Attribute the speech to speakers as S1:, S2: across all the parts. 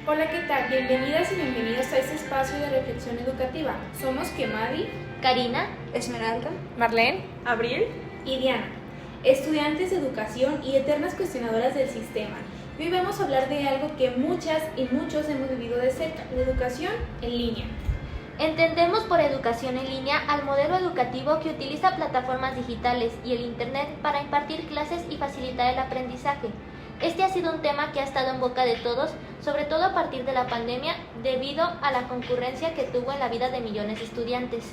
S1: Hola, ¿qué tal? Bienvenidas y bienvenidos a este espacio de reflexión educativa. Somos Kemadi,
S2: Karina,
S3: Esmeralda,
S4: Marlene,
S5: Abril
S1: y Diana, estudiantes de educación y eternas cuestionadoras del sistema. Hoy vamos a hablar de algo que muchas y muchos hemos vivido de cerca, la educación en línea.
S2: Entendemos por educación en línea al modelo educativo que utiliza plataformas digitales y el Internet para impartir clases y facilitar el aprendizaje. Este ha sido un tema que ha estado en boca de todos, sobre todo a partir de la pandemia, debido a la concurrencia que tuvo en la vida de millones de estudiantes.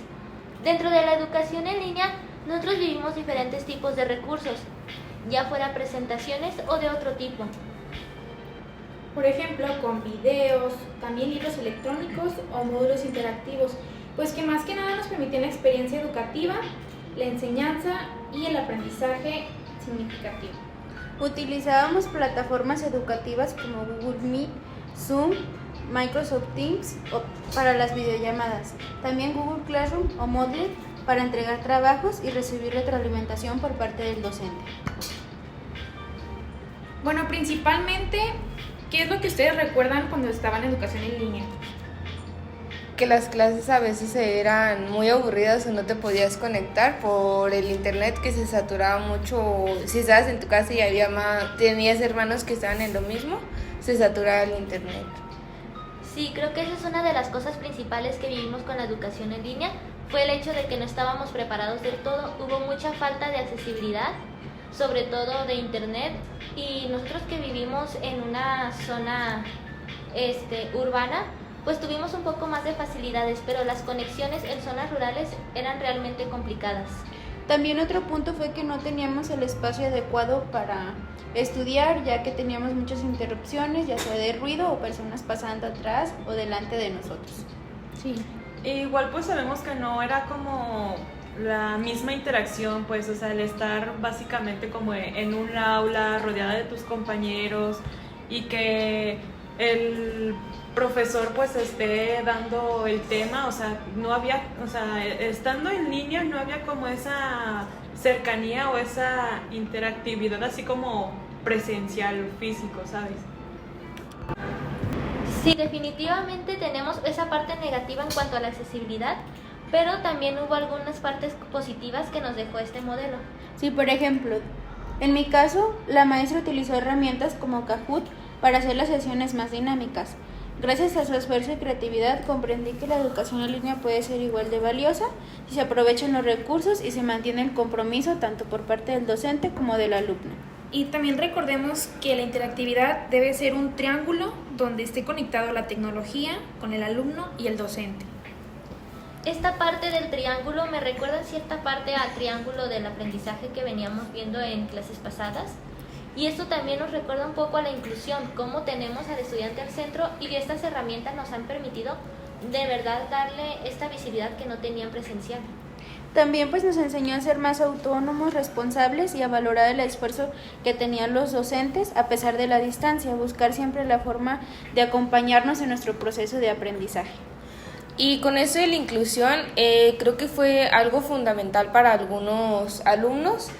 S2: Dentro de la educación en línea, nosotros vivimos diferentes tipos de recursos, ya fuera presentaciones o de otro tipo.
S1: Por ejemplo, con videos, también libros electrónicos o módulos interactivos, pues que más que nada nos permiten la experiencia educativa, la enseñanza y el aprendizaje significativo.
S3: utilizábamos plataformas educativas como Google Meet, Zoom, Microsoft Teams para las videollamadas, también Google Classroom o Moodle para entregar trabajos y recibir retroalimentación por parte del docente.
S1: Bueno, principalmente, ¿qué es lo que ustedes recuerdan cuando estaban en educación en línea?
S4: que las clases a veces eran muy aburridas o no te podías conectar por el internet que se saturaba mucho. Si estabas en tu casa y tenías hermanos que estaban en lo mismo, se saturaba el internet.
S2: Sí, creo que esa es una de las cosas principales que vivimos con la educación en línea, fue el hecho de que no estábamos preparados del todo, hubo mucha falta de accesibilidad, sobre todo de internet, y nosotros que vivimos en una zona urbana, pues tuvimos un poco más de facilidades, pero las conexiones en zonas rurales eran realmente complicadas.
S3: También otro punto fue que no teníamos el espacio adecuado para estudiar, ya que teníamos muchas interrupciones, ya sea de ruido o personas pasando atrás o delante de nosotros.
S1: Sí.
S5: igual pues sabemos que no era como la misma interacción, pues, o sea, el estar básicamente como en un aula rodeada de tus compañeros y que el profesor pues esté dando el tema, o sea, no había, o sea, estando en línea no había como esa cercanía o esa interactividad así como presencial o físico, ¿sabes?
S2: Sí, definitivamente tenemos esa parte negativa en cuanto a la accesibilidad, pero también hubo algunas partes positivas que nos dejó este modelo.
S3: Sí, por ejemplo, en mi caso, la maestra utilizó herramientas como Kahoot para hacer las sesiones más dinámicas. Gracias a su esfuerzo y creatividad comprendí que la educación en línea puede ser igual de valiosa si se aprovechan los recursos y se mantiene el compromiso tanto por parte del docente como del alumno.
S1: Y también recordemos que la interactividad debe ser un triángulo donde esté conectado la tecnología con el alumno y el docente.
S2: Esta parte del triángulo me recuerda en cierta parte al triángulo del aprendizaje que veníamos viendo en clases pasadas. Y esto también nos recuerda un poco a la inclusión, cómo tenemos al estudiante al centro y estas herramientas nos han permitido de verdad darle esta visibilidad que no tenían presencial.
S3: También pues nos enseñó a ser más autónomos, responsables y a valorar el esfuerzo que tenían los docentes a pesar de la distancia, buscar siempre la forma de acompañarnos en nuestro proceso de aprendizaje.
S4: Y con eso de la inclusión, creo que fue algo fundamental para algunos alumnos,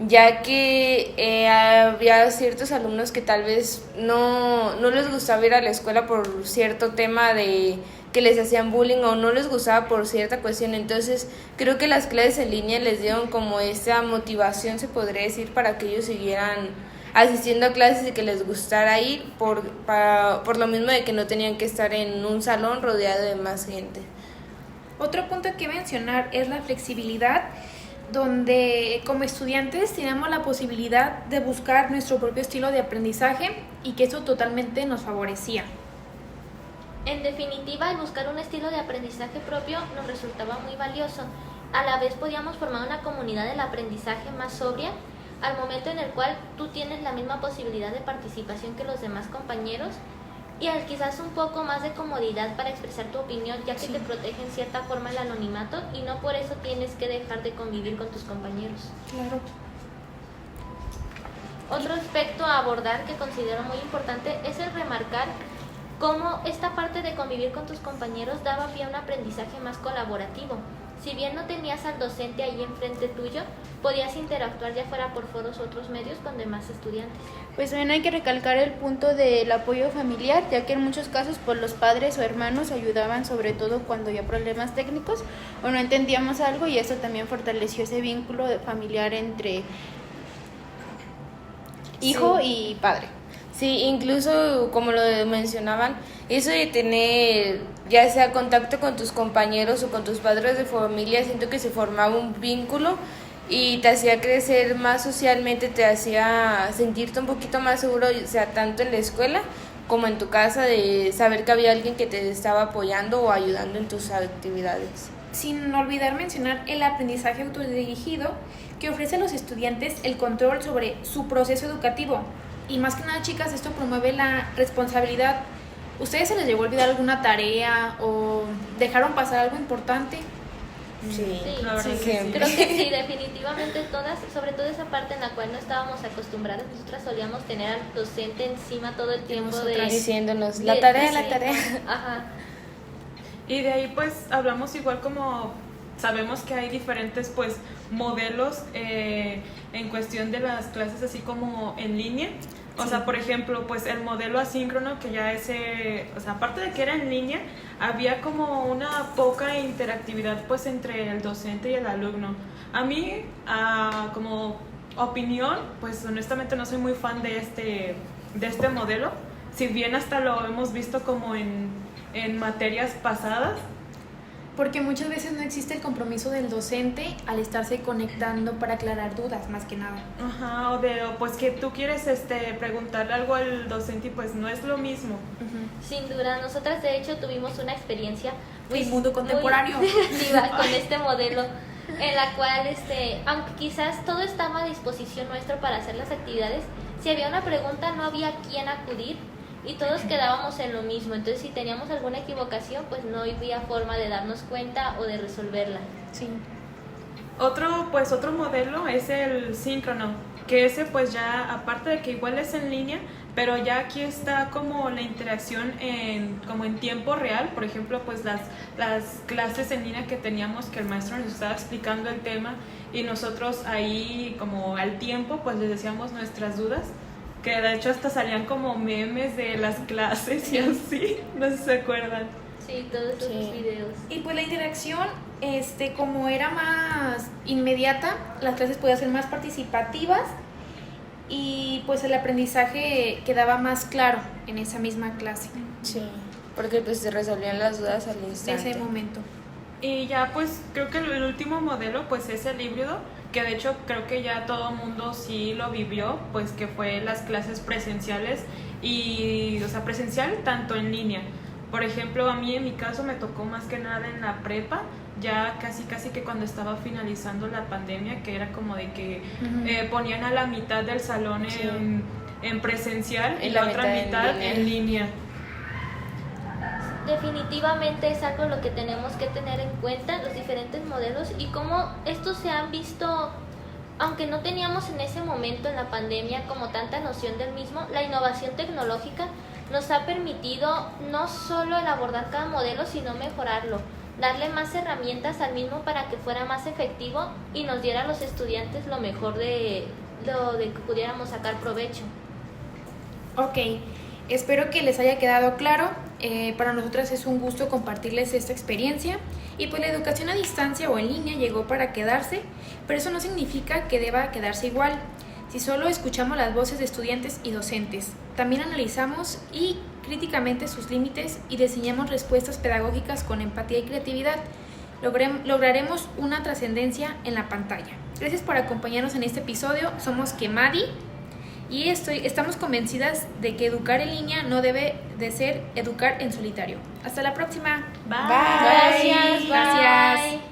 S4: ya que había ciertos alumnos que tal vez no les gustaba ir a la escuela por cierto tema de que les hacían bullying o no les gustaba por cierta cuestión. Entonces creo que las clases en línea les dieron como esa motivación, se podría decir, para que ellos siguieran asistiendo a clases y que les gustara ir por lo mismo de que no tenían que estar en un salón rodeado de más gente.
S1: Otro punto que mencionar es la flexibilidad, donde como estudiantes tenemos la posibilidad de buscar nuestro propio estilo de aprendizaje y que eso totalmente nos favorecía.
S2: En definitiva, el buscar un estilo de aprendizaje propio nos resultaba muy valioso. A la vez podíamos formar una comunidad del aprendizaje más sobria, al momento en el cual tú tienes la misma posibilidad de participación que los demás compañeros y quizás un poco más de comodidad para expresar tu opinión, ya que te protege en cierta forma el anonimato y no por eso tienes que dejar de convivir con tus compañeros.
S1: Claro.
S2: Otro aspecto a abordar que considero muy importante es el remarcar cómo esta parte de convivir con tus compañeros daba pie a un aprendizaje más colaborativo. Si bien no tenías al docente ahí enfrente tuyo, podías interactuar ya fuera por foros u otros medios con demás estudiantes.
S3: Pues también hay que recalcar el punto del apoyo familiar, ya que en muchos casos pues los padres o hermanos ayudaban, sobre todo cuando había problemas técnicos o no entendíamos algo, y eso también fortaleció ese vínculo familiar entre hijo y padre.
S4: Sí, incluso como lo mencionaban, eso de tener ya sea contacto con tus compañeros o con tus padres de familia, siento que se formaba un vínculo y te hacía crecer más socialmente, te hacía sentirte un poquito más seguro, o sea, tanto en la escuela como en tu casa, de saber que había alguien que te estaba apoyando o ayudando en tus actividades.
S1: Sin olvidar mencionar el aprendizaje autodirigido que ofrece a los estudiantes el control sobre su proceso educativo. Y más que nada, chicas, esto promueve la responsabilidad. ¿Ustedes se les llegó a olvidar alguna tarea o dejaron pasar algo importante?
S4: Sí,
S2: Sí,
S5: la verdad
S4: sí,
S5: que
S4: siempre.
S2: Creo que sí, definitivamente todas, sobre todo esa parte en la cual no estábamos acostumbradas, nosotras solíamos tener al docente encima todo el tiempo
S4: Diciéndonos,
S2: de-
S4: la tarea,
S2: sí,
S4: la tarea.
S2: Ajá.
S5: Y de ahí pues hablamos igual como sabemos que hay diferentes pues modelos en cuestión de las clases así como en línea. O sea, por ejemplo, pues el modelo asíncrono que ya es, o sea, aparte de que era en línea, había como una poca interactividad pues entre el docente y el alumno. A mí, como opinión, pues honestamente no soy muy fan de este modelo, si bien hasta lo hemos visto como en materias pasadas.
S1: Porque muchas veces no existe el compromiso del docente al estarse conectando para aclarar dudas, más que nada.
S5: Ajá, o pues que tú quieres preguntarle algo al docente y pues no es lo mismo.
S2: Sin duda, nosotras de hecho tuvimos una experiencia
S1: El mundo contemporáneo.
S2: muy viva con este modelo, en la cual, aunque quizás todo estaba a disposición nuestro para hacer las actividades, si había una pregunta no había quien acudir y todos quedábamos en lo mismo. Entonces, si teníamos alguna equivocación, pues no había forma de darnos cuenta o de resolverla.
S1: Sí.
S5: Otro modelo es el síncrono, que ese pues ya, aparte de que igual es en línea, pero ya aquí está como la interacción como en tiempo real. Por ejemplo, pues las clases en línea que teníamos, que el maestro nos estaba explicando el tema y nosotros ahí como al tiempo pues les decíamos nuestras dudas, que de hecho hasta salían como memes de las clases y así, no sé si se acuerdan.
S2: Sí, todos esos videos.
S1: Y pues la interacción, como era más inmediata, las clases podían ser más participativas y pues el aprendizaje quedaba más claro en esa misma clase,
S4: Sí, porque pues se resolvían las dudas al
S1: en
S4: instante.
S1: ese momento.
S5: Y ya pues creo que el último modelo pues es el híbrido, que de hecho creo que ya todo el mundo sí lo vivió, pues que fue las clases presenciales y, o sea, presencial tanto en línea. Por ejemplo, a mí en mi caso me tocó más que nada en la prepa, ya casi que cuando estaba finalizando la pandemia, que era como de que ponían a la mitad del salón en presencial y la otra mitad en línea.
S2: Definitivamente es algo lo que tenemos que tener en cuenta, los diferentes modelos y cómo estos se han visto, aunque no teníamos en ese momento en la pandemia como tanta noción del mismo. La innovación tecnológica nos ha permitido no solo el abordar cada modelo, sino mejorarlo, darle más herramientas al mismo para que fuera más efectivo y nos diera a los estudiantes lo mejor de que pudiéramos sacar provecho.
S1: Ok, espero que les haya quedado claro. Para nosotras es un gusto compartirles esta experiencia y pues la educación a distancia o en línea llegó para quedarse, pero eso no significa que deba quedarse igual. Si solo escuchamos las voces de estudiantes y docentes, también analizamos y críticamente sus límites y diseñamos respuestas pedagógicas con empatía y creatividad, lograremos una trascendencia en la pantalla. Gracias por acompañarnos en este episodio. Somos Kemadi y estamos convencidas de que educar en línea no debe de ser educar en solitario. Hasta la próxima.
S5: Bye.
S2: Gracias,
S1: Gracias.
S2: bye.